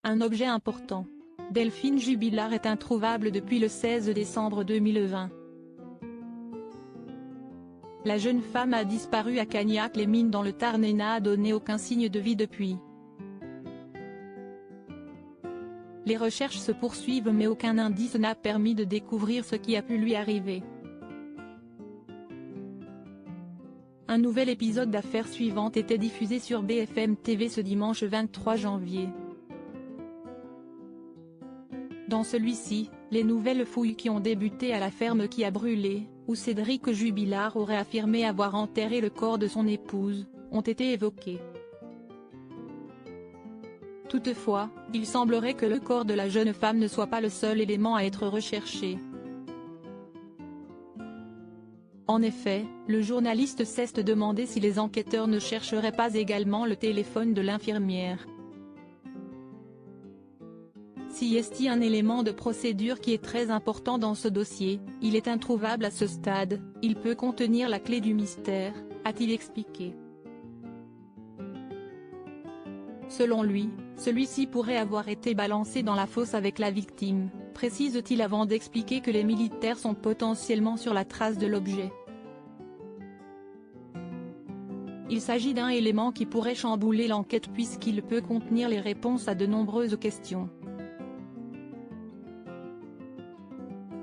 Un objet important. Delphine Jubilard est introuvable depuis le 16 décembre 2020. La jeune femme a disparu à Cagnac-les-Mines dans le Tarn et n'a donné aucun signe de vie depuis. Les recherches se poursuivent mais aucun indice n'a permis de découvrir ce qui a pu lui arriver. Un nouvel épisode d'Affaires suivantes était diffusé sur BFM TV ce dimanche 23 janvier. Dans celui-ci, les nouvelles fouilles qui ont débuté à la ferme qui a brûlé, où Cédric Jubilard aurait affirmé avoir enterré le corps de son épouse, ont été évoquées. Toutefois, il semblerait que le corps de la jeune femme ne soit pas le seul élément à être recherché. En effet, le journaliste s'est demandé si les enquêteurs ne chercheraient pas également le téléphone de l'infirmière. Si est un élément de procédure qui est très important dans ce dossier, il est introuvable à ce stade, il peut contenir la clé du mystère, a-t-il expliqué. Selon lui, celui-ci pourrait avoir été balancé dans la fosse avec la victime, précise-t-il avant d'expliquer que les militaires sont potentiellement sur la trace de l'objet. Il s'agit d'un élément qui pourrait chambouler l'enquête puisqu'il peut contenir les réponses à de nombreuses questions.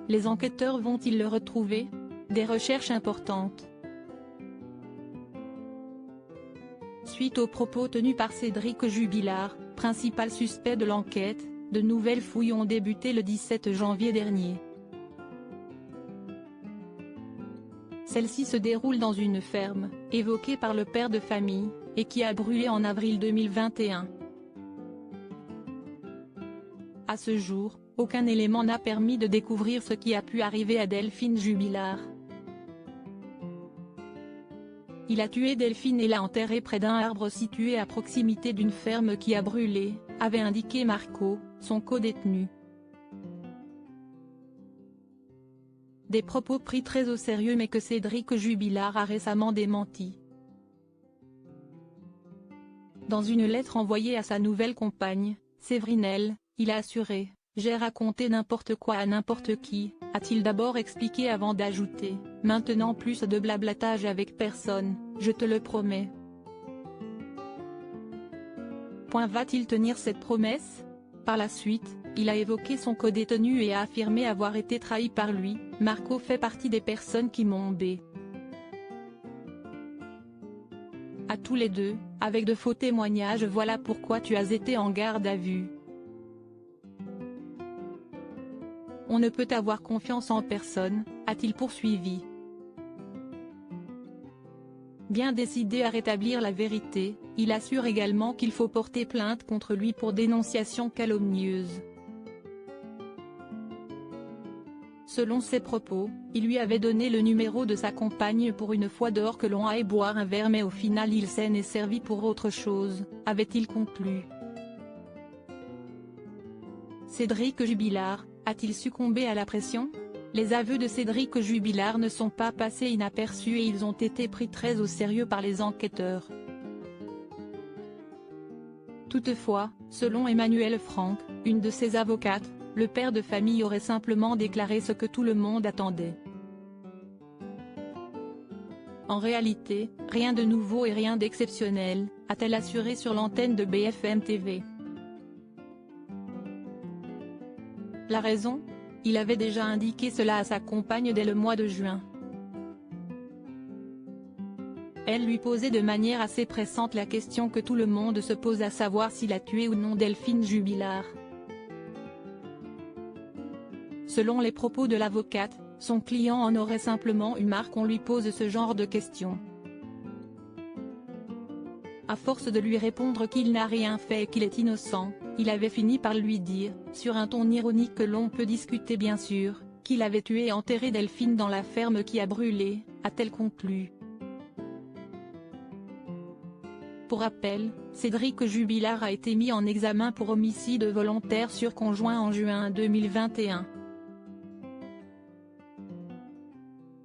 Les enquêteurs vont-ils le retrouver? Des recherches importantes. Suite aux propos tenus par Cédric Jubilard, principal suspect de l'enquête, de nouvelles fouilles ont débuté le 17 janvier dernier. Celle-ci se déroule dans une ferme, évoquée par le père de famille, et qui a brûlé en avril 2021. À ce jour, aucun élément n'a permis de découvrir ce qui a pu arriver à Delphine Jubilard. Il a tué Delphine et l'a enterrée près d'un arbre situé à proximité d'une ferme qui a brûlé, avait indiqué Marco, son co-détenu. Des propos pris très au sérieux mais que Cédric Jubilard a récemment démenti. Dans une lettre envoyée à sa nouvelle compagne, Séverinelle, il a assuré « J'ai raconté n'importe quoi à n'importe qui », a-t-il d'abord expliqué avant d'ajouter « Maintenant plus de blablatage avec personne, je te le promets ». Va-t-il tenir cette promesse? Par la suite, il a évoqué son co-détenu et a affirmé avoir été trahi par lui. Marco fait partie des personnes qui m'ont b. À tous les deux, avec de faux témoignages. Voilà pourquoi tu as été en garde à vue. On ne peut avoir confiance en personne, a-t-il poursuivi. Bien décidé à rétablir la vérité, il assure également qu'il faut porter plainte contre lui pour dénonciation calomnieuse. Selon ses propos, il lui avait donné le numéro de sa compagne pour une fois dehors que l'on aille boire un verre mais au final il s'en est servi pour autre chose, avait-il conclu. Cédric Jubilard, a-t-il succombé à la pression? Les aveux de Cédric Jubilard ne sont pas passés inaperçus et ils ont été pris très au sérieux par les enquêteurs. Toutefois, selon Emmanuelle Franck, une de ses avocates, le père de famille aurait simplement déclaré ce que tout le monde attendait. En réalité, rien de nouveau et rien d'exceptionnel, a-t-elle assuré sur l'antenne de BFM TV. La raison? Il avait déjà indiqué cela à sa compagne dès le mois de juin. Elle lui posait de manière assez pressante la question que tout le monde se pose, à savoir s'il a tué ou non Delphine Jubilard. Selon les propos de l'avocate, son client en aurait simplement eu marre qu'on lui pose ce genre de questions. À force de lui répondre qu'il n'a rien fait et qu'il est innocent, il avait fini par lui dire, sur un ton ironique que l'on peut discuter bien sûr, qu'il avait tué et enterré Delphine dans la ferme qui a brûlé, a-t-elle conclu. Pour rappel, Cédric Jubilard a été mis en examen pour homicide volontaire sur conjoint en juin 2021.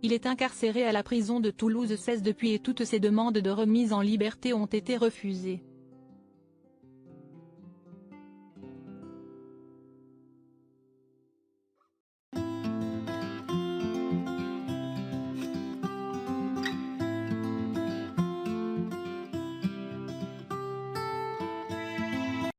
Il est incarcéré à la prison de Toulouse 16 depuis et toutes ses demandes de remise en liberté ont été refusées.